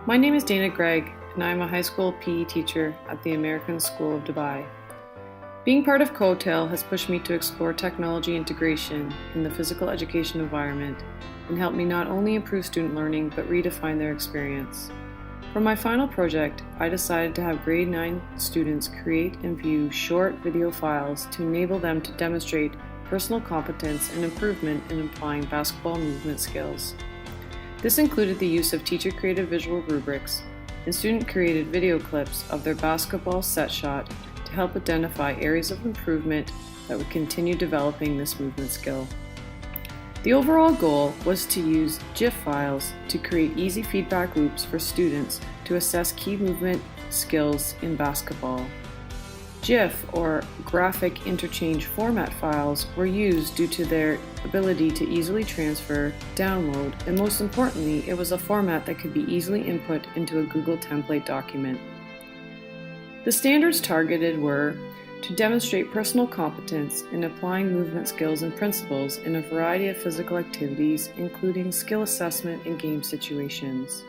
My name is Daena Greig, and I am a high school PE teacher at the American School of Dubai. Being part of COETAIL has pushed me to explore technology integration in the physical education environment and helped me not only improve student learning but redefine their experience. For my final project, I decided to have grade 9 students create and view short video files to enable them to demonstrate personal competence and improvement in applying basketball movement skills. This included the use of teacher-created visual rubrics and student-created video clips of their basketball set shot to help identify areas of improvement that would continue developing this movement skill. The overall goal was to use GIF files to create easy feedback loops for students to assess key movement skills in basketball. GIF, or graphic interchange format files, were used due to their ability to easily transfer, download, and most importantly, it was a format that could be easily input into a Google template document. The standards targeted were to demonstrate personal competence in applying movement skills and principles in a variety of physical activities, including skill assessment and game situations.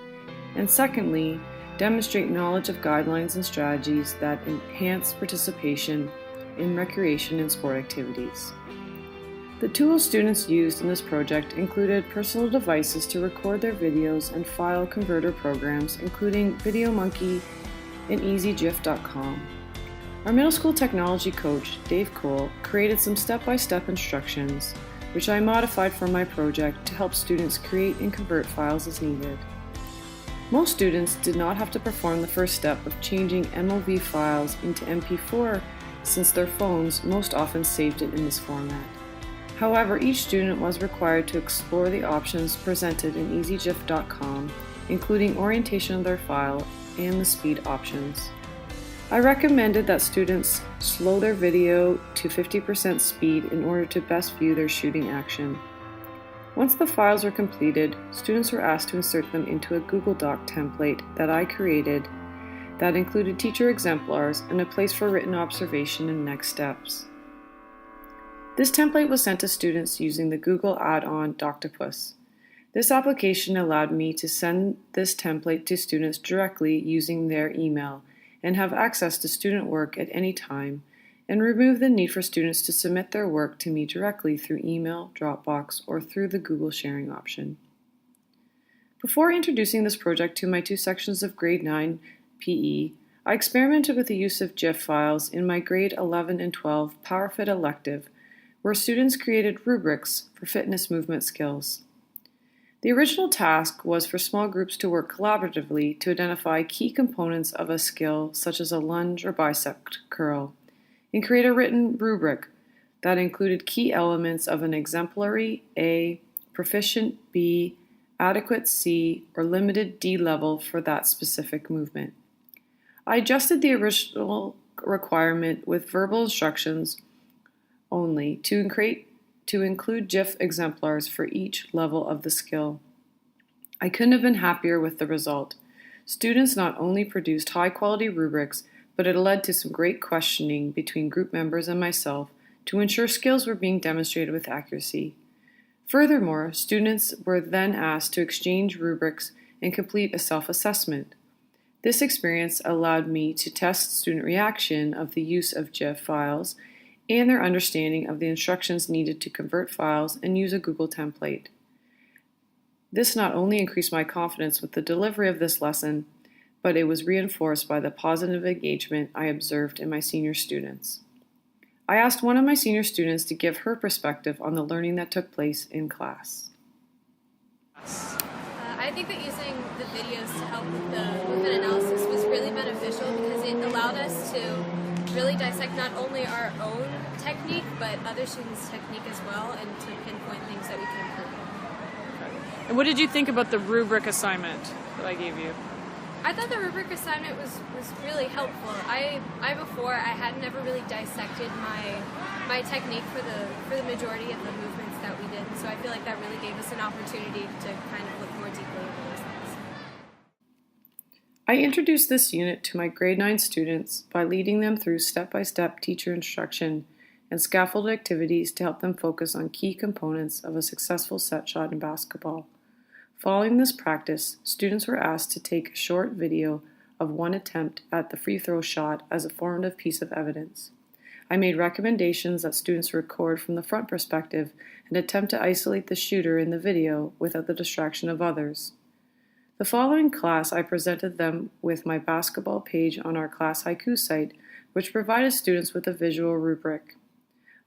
And secondly, demonstrate knowledge of guidelines and strategies that enhance participation in recreation and sport activities. The tools students used in this project included personal devices to record their videos and file converter programs, including VideoMonkey and EasyGIF.com. Our middle school technology coach, Dave Cole, created some step-by-step instructions, which I modified for my project to help students create and convert files as needed. Most students did not have to perform the first step of changing MOV files into MP4 since their phones most often saved it in this format. However, each student was required to explore the options presented in EasyGIF.com, including orientation of their file and the speed options. I recommended that students slow their video to 50% speed in order to best view their shooting action. Once the files were completed, students were asked to insert them into a Google Doc template that I created that included teacher exemplars and a place for written observation and next steps. This template was sent to students using the Google add-on Doctopus. This application allowed me to send this template to students directly using their email and have access to student work at any time, and remove the need for students to submit their work to me directly through email, Dropbox, or through the Google sharing option. Before introducing this project to my two sections of grade 9 PE, I experimented with the use of GIF files in my grade 11 and 12 PowerFit elective, where students created rubrics for fitness movement skills. The original task was for small groups to work collaboratively to identify key components of a skill, such as a lunge or bicep curl, and create a written rubric that included key elements of an exemplary A, proficient B, adequate C, or limited D level for that specific movement. I adjusted the original requirement with verbal instructions only to include GIF exemplars for each level of the skill. I couldn't have been happier with the result. Students not only produced high-quality rubrics, but it led to some great questioning between group members and myself to ensure skills were being demonstrated with accuracy. Furthermore, students were then asked to exchange rubrics and complete a self-assessment. This experience allowed me to test student reaction of the use of GIF files and their understanding of the instructions needed to convert files and use a Google template. This not only increased my confidence with the delivery of this lesson, but it was reinforced by the positive engagement I observed in my senior students. I asked one of my senior students to give her perspective on the learning that took place in class. I think that using the videos to help with the movement analysis was really beneficial because it allowed us to really dissect not only our own technique, but other students' technique as well, and to pinpoint things that we can improve. And what did you think about the rubric assignment that I gave you? I thought the rubric assignment was really helpful. I before I had never really dissected my technique for the majority of the movements that we did, so I feel like that really gave us an opportunity to kind of look more deeply into those things. I introduced this unit to my grade 9 students by leading them through step-by-step teacher instruction and scaffolded activities to help them focus on key components of a successful set shot in basketball. Following this practice, students were asked to take a short video of one attempt at the free throw shot as a formative piece of evidence. I made recommendations that students record from the front perspective and attempt to isolate the shooter in the video without the distraction of others. The following class, I presented them with my basketball page on our class haiku site, which provided students with a visual rubric.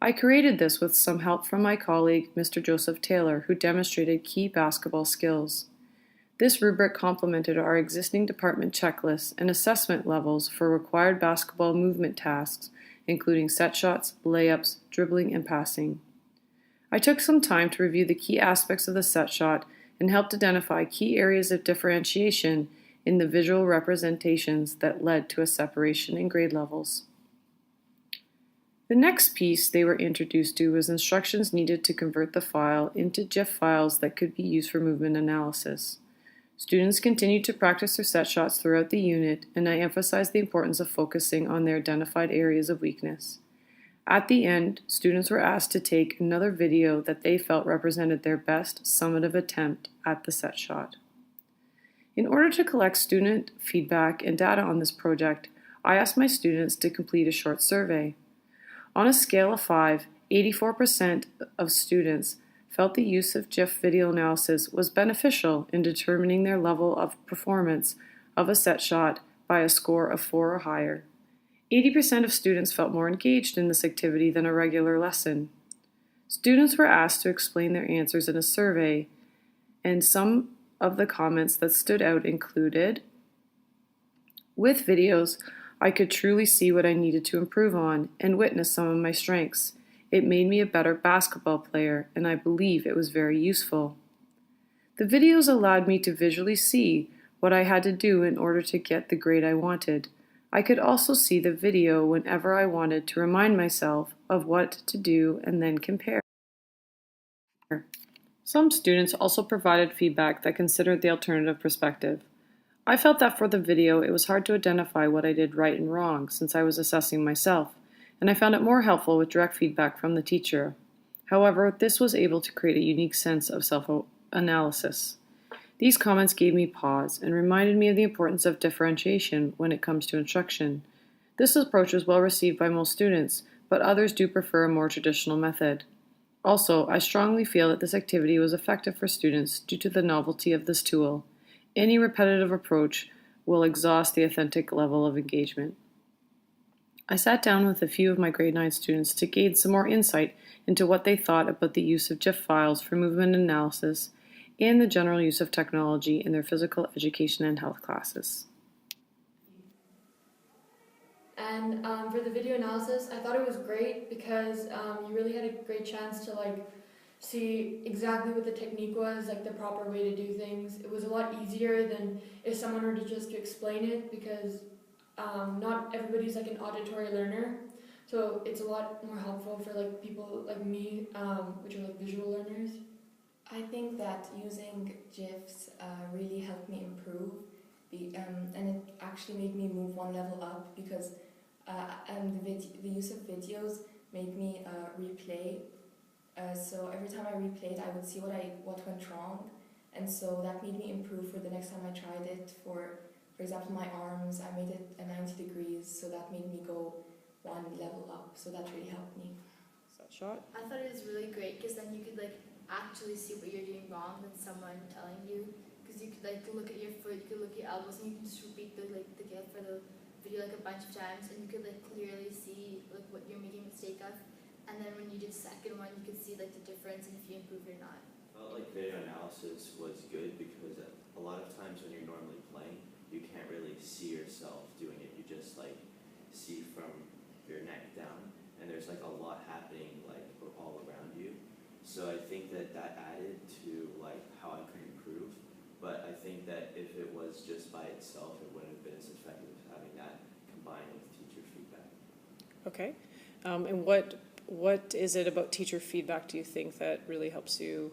I created this with some help from my colleague, Mr. Joseph Taylor, who demonstrated key basketball skills. This rubric complemented our existing department checklists and assessment levels for required basketball movement tasks, including set shots, layups, dribbling, and passing. I took some time to review the key aspects of the set shot and helped identify key areas of differentiation in the visual representations that led to a separation in grade levels. The next piece they were introduced to was instructions needed to convert the file into GIF files that could be used for movement analysis. Students continued to practice their set shots throughout the unit, and I emphasized the importance of focusing on their identified areas of weakness. At the end, students were asked to take another video that they felt represented their best summative attempt at the set shot. In order to collect student feedback and data on this project, I asked my students to complete a short survey. On a scale of 5, 84% of students felt the use of GIF video analysis was beneficial in determining their level of performance of a set shot by a score of 4 or higher. 80% of students felt more engaged in this activity than a regular lesson. Students were asked to explain their answers in a survey, and some of the comments that stood out included, "With videos, I could truly see what I needed to improve on and witness some of my strengths. It made me a better basketball player, and I believe it was very useful." The videos allowed me to visually see what I had to do in order to get the grade I wanted. I could also see the video whenever I wanted to remind myself of what to do and then compare. Some students also provided feedback that considered the alternative perspective. I felt that for the video, it was hard to identify what I did right and wrong since I was assessing myself, and I found it more helpful with direct feedback from the teacher. However, this was able to create a unique sense of self-analysis. These comments gave me pause and reminded me of the importance of differentiation when it comes to instruction. This approach was well received by most students, but others do prefer a more traditional method. Also, I strongly feel that this activity was effective for students due to the novelty of this tool. Any repetitive approach will exhaust the authentic level of engagement. I sat down with a few of my grade 9 students to gain some more insight into what they thought about the use of GIF files for movement analysis and the general use of technology in their physical education and health classes. And for the video analysis, I thought it was great because you really had a great chance to see exactly what the technique was, the proper way to do things. It was a lot easier than if someone were to just to explain it because not everybody's an auditory learner. So it's a lot more helpful for people like me, which are visual learners. I think that using GIFs really helped me improve, and it actually made me move one level up because the use of videos made me replay. So every time I replayed, I would see what went wrong, and so that made me improve for the next time I tried it. For example, my arms, I made it a 90 degrees, so that made me go one level up. So that really helped me. Shot? I thought it was really great because then you could actually see what you're doing wrong than someone telling you. Because you could look at your foot, you could look at your elbows, and you can just repeat the GIF or the video a bunch of times, and you could clearly see what you're making a mistake of. And then when you did the second one, you could see the difference and if you improved or not. I felt like video analysis was good because a lot of times when you're normally playing, you can't really see yourself doing it. You just see from your neck down, and there's a lot happening all around you. So I think that added to how I could improve. But I think that if it was just by itself, it wouldn't have been as effective as having that combined with teacher feedback. Okay. And what is it about teacher feedback do you think that really helps you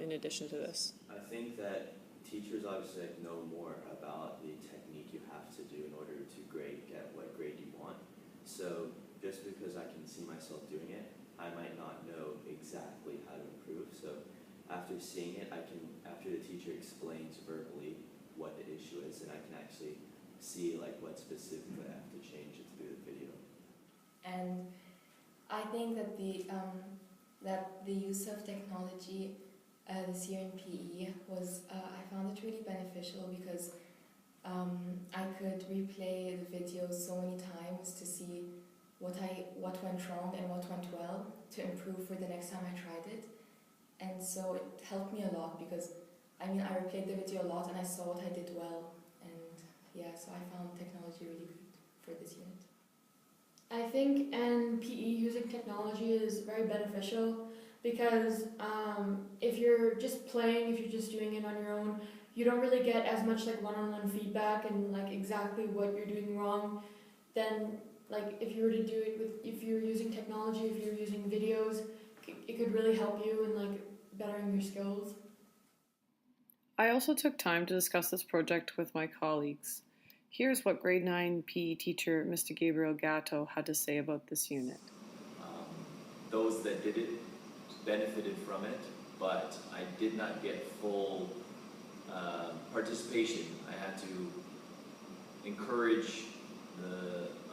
in addition to this? I think that teachers obviously know more about the technique you have to do in order to get what grade you want. So just because I can see myself doing it, I might not know exactly how to improve. So after seeing it, after the teacher explains verbally what the issue is, and I can actually see like what specifically I have to change it through the video. And I think that the use of technology this year in PE was, I found it really beneficial because I could replay the videos so many times to see what went wrong and what went well to improve for the next time I tried it. And so it helped me a lot because I replayed the video a lot and I saw what I did well, and yeah, so I found technology really good for this unit. I think in PE using technology is very beneficial because if you're just playing, if you're just doing it on your own, you don't really get as much like one-on-one feedback and like exactly what you're doing wrong. Then like if you were to do it if you're using technology, if you're using videos, it could really help you in like bettering your skills. I also took time to discuss this project with my colleagues. Here's what grade 9 PE teacher Mr. Gabriel Gatto had to say about this unit. Those that did it benefited from it, but I did not get full participation. I had to encourage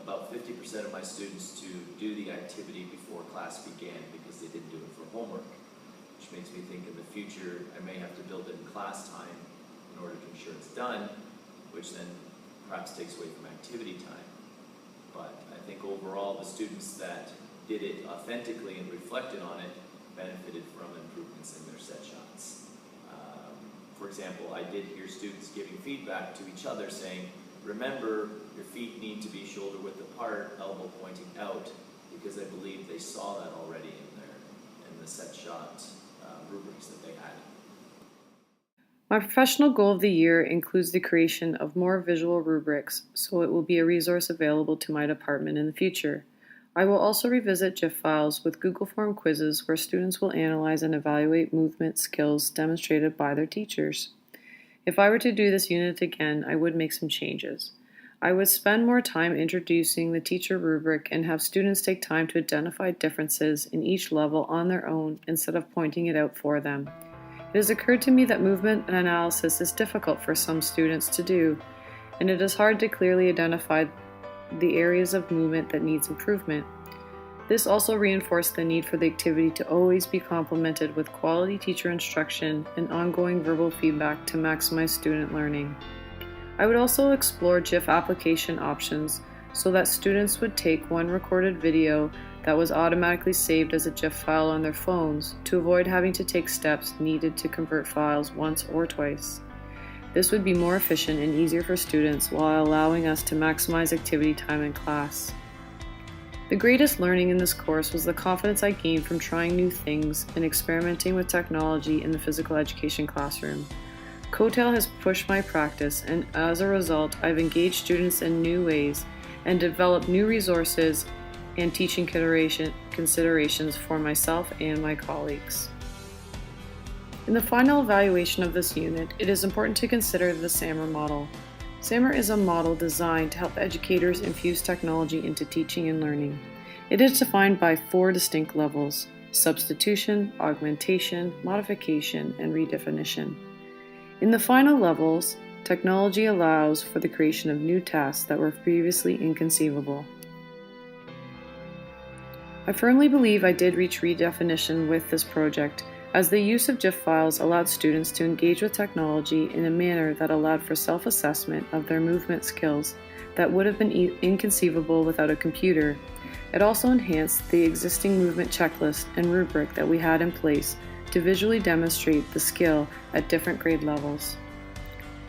about 50% of my students to do the activity before class began because they didn't do it for homework, which makes me think in the future I may have to build it in class time in order to ensure it's done, which then perhaps takes away from activity time. But I think overall the students that did it authentically and reflected on it benefited from improvements in their set shots. For example, I did hear students giving feedback to each other saying, remember, your feet need to be shoulder width apart, elbow pointing out, because I believe they saw that already in the set shot rubrics that they had. My professional goal of the year includes the creation of more visual rubrics, so it will be a resource available to my department in the future. I will also revisit GIF files with Google Form quizzes where students will analyze and evaluate movement skills demonstrated by their teachers. If I were to do this unit again, I would make some changes. I would spend more time introducing the teacher rubric and have students take time to identify differences in each level on their own instead of pointing it out for them. It has occurred to me that movement and analysis is difficult for some students to do, and it is hard to clearly identify the areas of movement that needs improvement. This also reinforced the need for the activity to always be complemented with quality teacher instruction and ongoing verbal feedback to maximize student learning. I would also explore GIF application options so that students would take one recorded video that was automatically saved as a GIF file on their phones to avoid having to take steps needed to convert files once or twice. This would be more efficient and easier for students while allowing us to maximize activity time in class. The greatest learning in this course was the confidence I gained from trying new things and experimenting with technology in the physical education classroom. COETAIL has pushed my practice, and as a result, I've engaged students in new ways and developed new resources and teaching considerations for myself and my colleagues. In the final evaluation of this unit, it is important to consider the SAMR model. SAMR is a model designed to help educators infuse technology into teaching and learning. It is defined by 4 distinct levels: substitution, augmentation, modification, and redefinition. In the final levels, technology allows for the creation of new tasks that were previously inconceivable. I firmly believe I did reach redefinition with this project, as the use of GIF files allowed students to engage with technology in a manner that allowed for self-assessment of their movement skills that would have been inconceivable without a computer. It also enhanced the existing movement checklist and rubric that we had in place to visually demonstrate the skill at different grade levels.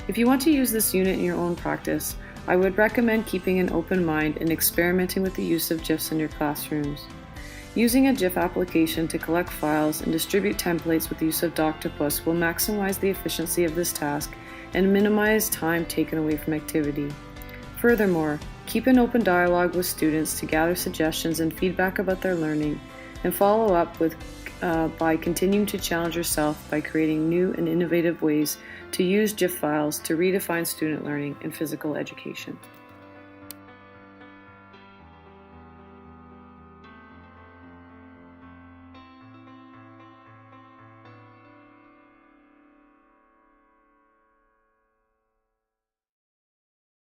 If you want to use this unit in your own practice, I would recommend keeping an open mind and experimenting with the use of GIFs in your classrooms. Using a GIF application to collect files and distribute templates with the use of Doctopus will maximize the efficiency of this task and minimize time taken away from activity. Furthermore, keep an open dialogue with students to gather suggestions and feedback about their learning, and follow up by continuing to challenge yourself by creating new and innovative ways to use GIF files to redefine student learning in physical education.